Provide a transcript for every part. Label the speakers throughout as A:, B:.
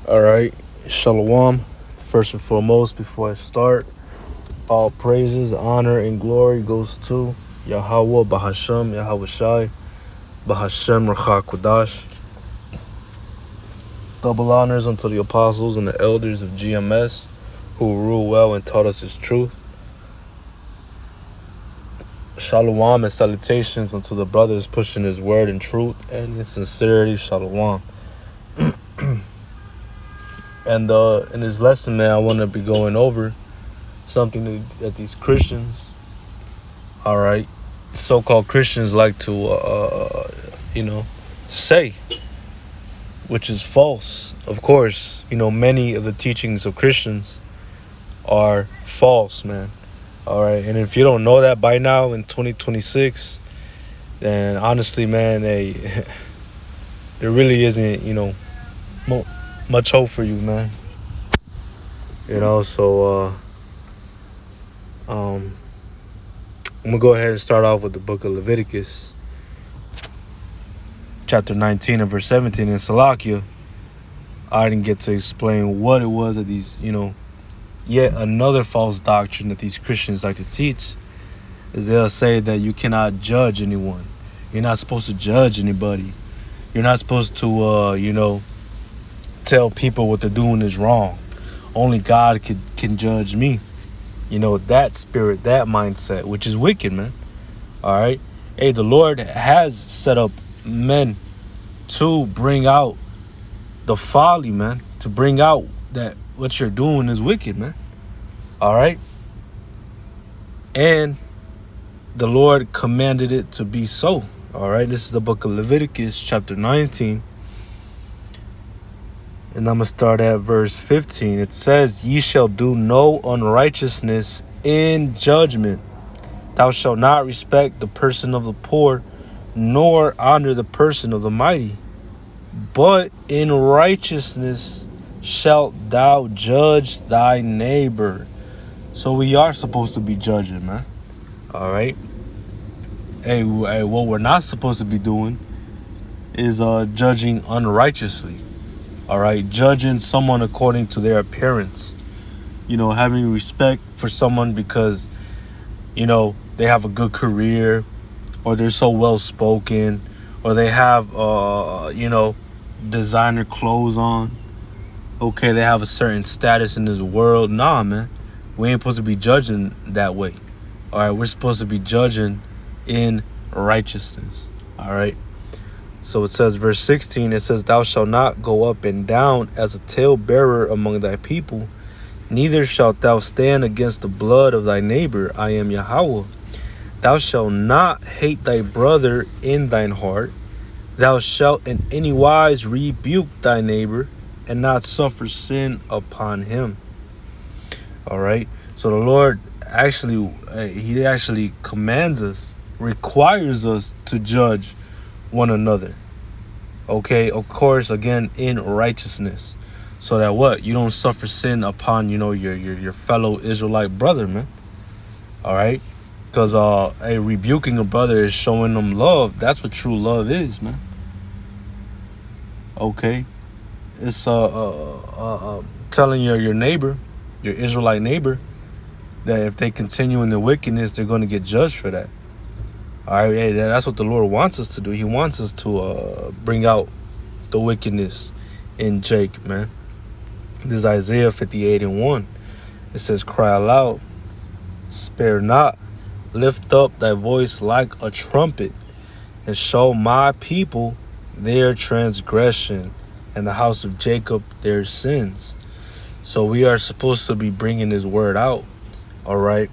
A: All right, Shalom. First and foremost, before I start, all praises, honor, and glory goes to Yahweh Bahasham, Yahweh Shai, Bahashem Racha Kodash. Double honors unto the apostles and the elders of GMS who rule well and taught us his truth. Shalom and salutations unto the brothers pushing his word in truth and in sincerity. Shalom. And in this lesson, man, I want to be going over something that these Christians, all right, so-called Christians like to, say, which is false. Of course, many of the teachings of Christians are false, man. All right, and if you don't know that by now in 2026, then honestly, man, there really isn't, much hope for you, man. So I'm gonna go ahead and start off with the book of Leviticus, chapter 19 and verse 17. In Salakia, I didn't get to explain what it was that these, yet another false doctrine that these Christians like to teach is they'll say that you cannot judge anyone. You're not supposed to judge anybody. You're not supposed to, tell people what they're doing is wrong. Only God can judge me. That spirit, that mindset, which is wicked, man. All right. Hey, the Lord has set up men to bring out the folly, man. To bring out that what you're doing is wicked, man. All right. And the Lord commanded it to be so. All right. This is the book of Leviticus, chapter 19. And I'm going to start at verse 15. It says, "Ye shall do no unrighteousness in judgment. Thou shalt not respect the person of the poor, nor honor the person of the mighty. But in righteousness shalt thou judge thy neighbor." So we are supposed to be judging, man. All right. Hey, what we're not supposed to be doing is judging unrighteously. All right, judging someone according to their appearance. Having respect for someone because, they have a good career, or they're so well spoken, or they have, designer clothes on. Okay, they have a certain status in this world. Nah, man, we ain't supposed to be judging that way. All right, we're supposed to be judging in righteousness. All right. So it says, verse 16, it says, "Thou shalt not go up and down as a talebearer among thy people, neither shalt thou stand against the blood of thy neighbor. I am Yahweh. Thou shalt not hate thy brother in thine heart. Thou shalt in any wise rebuke thy neighbor, and not suffer sin upon him." All right. So the Lord he actually commands us, requires us to judge one another. Okay, of course, again, in righteousness, so that what, you don't suffer sin upon your fellow Israelite brother, man. All right, because rebuking a brother is showing them love. That's what true love is, man. Okay, it's telling your neighbor, your Israelite neighbor, that if they continue in the wickedness, they're going to get judged for that. All right, hey, that's what the Lord wants us to do. He wants us to bring out the wickedness in Jake, man. This is Isaiah 58 and 1. It says, "Cry aloud, spare not, lift up thy voice like a trumpet, and show my people their transgression, and the house of Jacob their sins." So we are supposed to be bringing his word out, all right?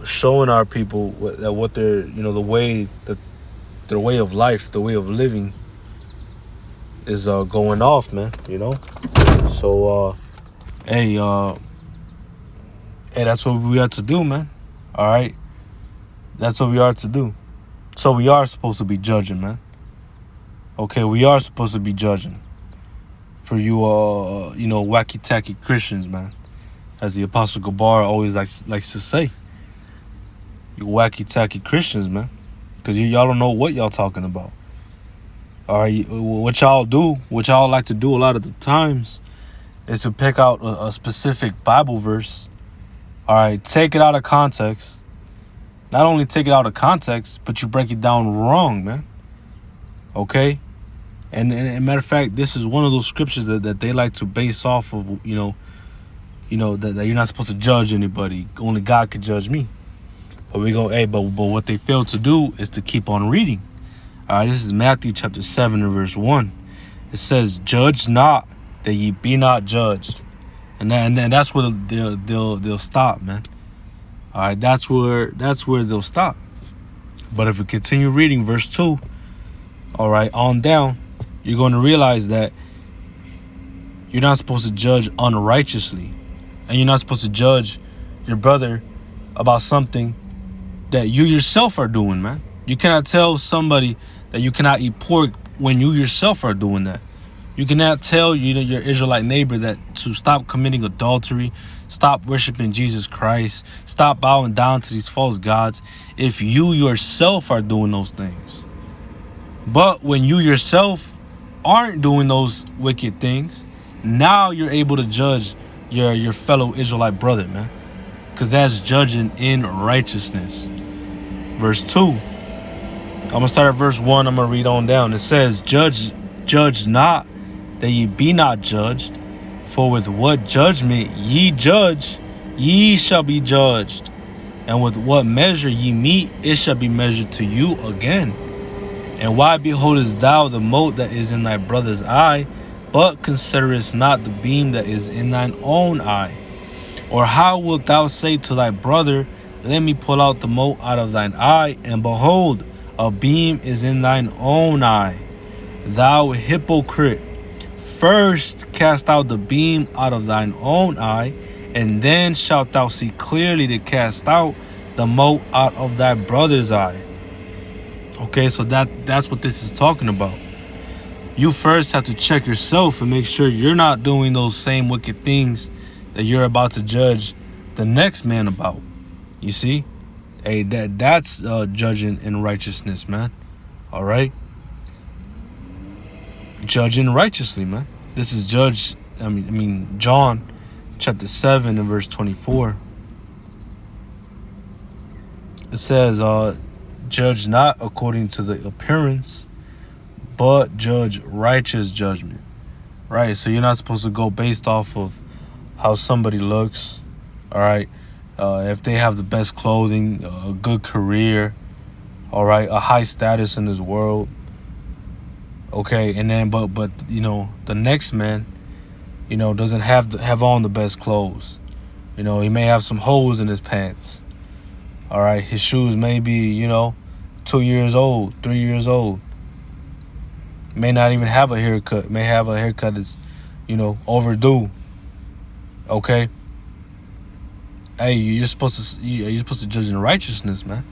A: Showing our people what their, the way that their way of life, the way of living is going off, man. So hey, that's what we are to do, man. All right, that's what we are to do. So we are supposed to be judging, man. Okay, we are supposed to be judging. For you, wacky tacky Christians, man, as the Apostle Gabar always likes to say. You wacky tacky Christians, man, because y'all don't know what y'all talking about. All right, what y'all like to do a lot of the times, is to pick out a specific Bible verse. All right, take it out of context. Not only take it out of context, but you break it down wrong, man. Okay? And matter of fact, this is one of those scriptures that they like to base off of, that you're not supposed to judge anybody. Only God could judge me. But but what they fail to do is to keep on reading. All right, this is Matthew chapter 7 and verse 1. It says, "Judge not, that ye be not judged." And that's where they'll stop, man. All right, that's where they'll stop. But if we continue reading verse 2, all right, on down, you're going to realize that you're not supposed to judge unrighteously. And you're not supposed to judge your brother about something that you yourself are doing, man. You cannot tell somebody that you cannot eat pork when you yourself are doing that. You cannot tell your Israelite neighbor that to stop committing adultery, stop worshiping Jesus Christ, stop bowing down to these false gods if you yourself are doing those things. But when you yourself aren't doing those wicked things, now you're able to judge your fellow Israelite brother, man. Because that's judging in righteousness. Verse 2. I'm going to start at verse 1. I'm going to read on down. It says, Judge not, that ye be not judged. For with what judgment ye judge, ye shall be judged. And with what measure ye mete, it shall be measured to you again. And why beholdest thou the mote that is in thy brother's eye, but considerest not the beam that is in thine own eye? Or how wilt thou say to thy brother, Let me pull out the mote out of thine eye, and behold, a beam is in thine own eye? Thou hypocrite, first cast out the beam out of thine own eye, and then shalt thou see clearly to cast out the mote out of thy brother's eye. Okay, so that's what this is talking about. You first have to check yourself and make sure you're not doing those same wicked things that you're about to judge the next man about. You see? Hey, that's judging in righteousness, man. All right? Judging righteously, man. This is John chapter 7 and verse 24. It says, judge not according to the appearance, but judge righteous judgment. Right? So you're not supposed to go based off of how somebody looks. All right? If they have the best clothing, a good career, all right, a high status in this world. Okay, and then but the next man, doesn't have on the best clothes. He may have some holes in his pants. All right, his shoes may be 2 years old, 3 years old. May not even have a haircut. May have a haircut that's overdue. Okay. Hey, you're supposed to judge in righteousness, man.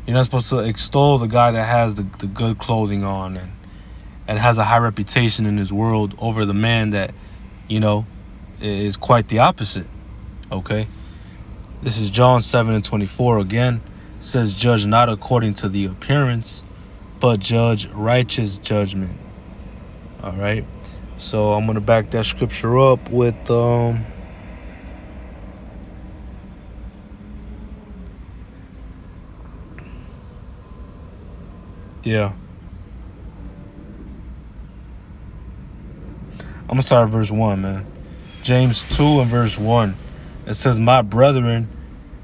A: You're not supposed to extol the guy that has the good clothing on and has a high reputation in his world over the man that, is quite the opposite. Okay? This is John 7 and 24 again. It says, judge not according to the appearance, but judge righteous judgment. All right? So I'm going to back that scripture up with... Yeah. I'm going to start at verse 1, man. James 2 and verse 1. It says, My brethren,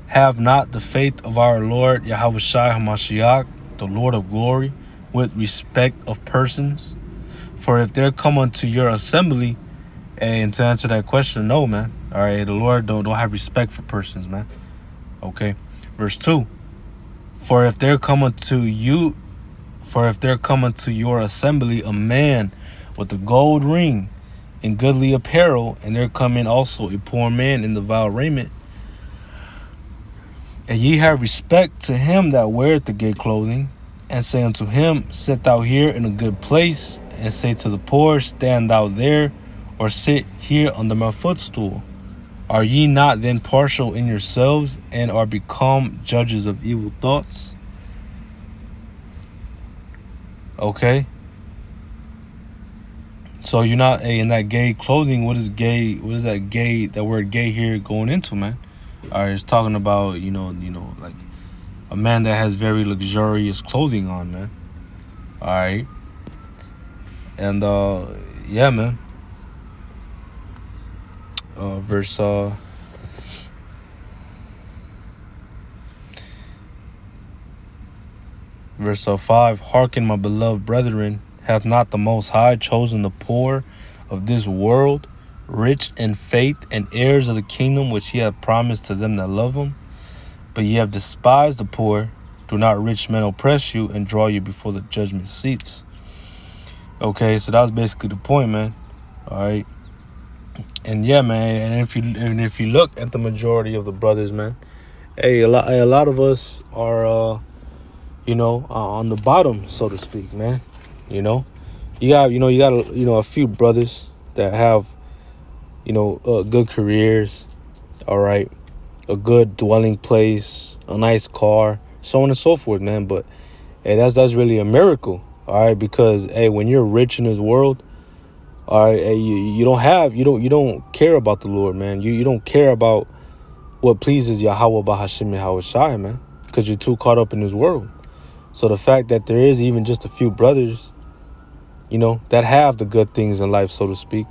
A: have not the faith of our Lord Yahushua HaMashiach, the Lord of glory, with respect of persons. For if there come unto your assembly, and to answer that question, no, man. All right, the Lord don't have respect for persons, man. Okay. Verse 2. For if there come unto your assembly a man with a gold ring and goodly apparel, and there come in also a poor man in the vile raiment, and ye have respect to him that weareth the gay clothing, and say unto him, Sit thou here in a good place, and say to the poor, Stand thou there, or sit here under my footstool. Are ye not then partial in yourselves, and are become judges of evil thoughts? Okay, So you're not in that gay clothing. What is gay? What is that gay? That word gay here going into, man? All right, it's talking about like a man that has very luxurious clothing on, man. All right, and yeah, man. Verse verse 5. Hearken, my beloved brethren, hath not the Most High chosen the poor of this world, rich in faith and heirs of the kingdom which he hath promised to them that love him? But ye have despised the poor. Do not rich men oppress you and draw you before the judgment seats? Okay, so that was basically the point, man. All right. And yeah, man, and if you look at the majority of the brothers, man, a lot of us are on the bottom, so to speak, man. You got a few brothers that have good careers, all right, a good dwelling place, a nice car, so on and so forth, man. But hey, that's really a miracle, all right, because hey, when you're rich in this world, all right, hey, you don't care about the Lord, man. You don't care about what pleases Yahweh Bahashim Yahweh Shai, man, because you're too caught up in this world. So the fact that there is even just a few brothers, that have the good things in life, so to speak,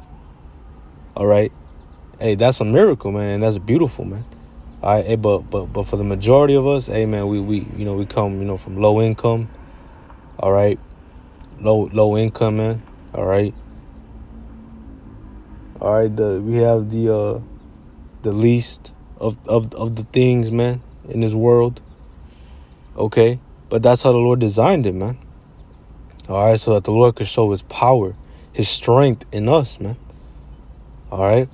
A: all right, hey, that's a miracle, man, and that's beautiful, man. All right, hey, but for the majority of us, hey, man, we come, from low income, all right, low income, man, all right. All right, we have the least of the things, man, in this world. Okay, but that's how the Lord designed it, man. All right, so that the Lord could show his power, his strength in us, man. All right.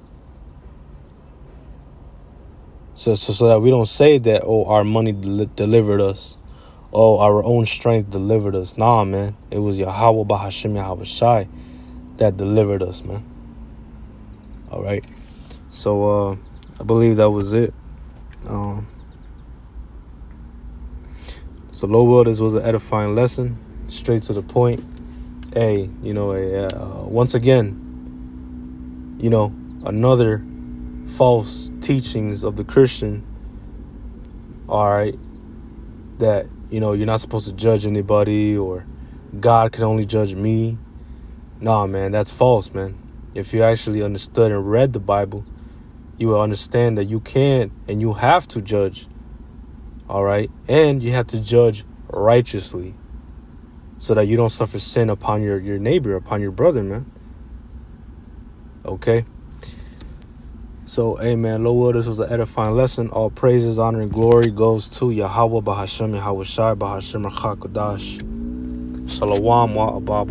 A: So that we don't say that, oh, our money delivered us. Oh, our own strength delivered us. Nah, man. It was Yahweh Bahashim Yahweh Shai that delivered us, man. All right. So I believe that was it. So low will, this was an edifying lesson, straight to the point. Hey, once again, another false teachings of the Christian, all right, that you're not supposed to judge anybody, or God can only judge me. Nah, man, that's false, man. If you actually understood and read the Bible, you will understand that you can and you have to judge, all right, and you have to judge righteously, so that you don't suffer sin upon your neighbor, upon your brother, man. Okay. So, hey, man, Lord, this was an edifying lesson. All praises, honor, and glory goes to Yahweh Bahasham Yahweh Shai Bahasham Rachakadash. Shalom wa abba.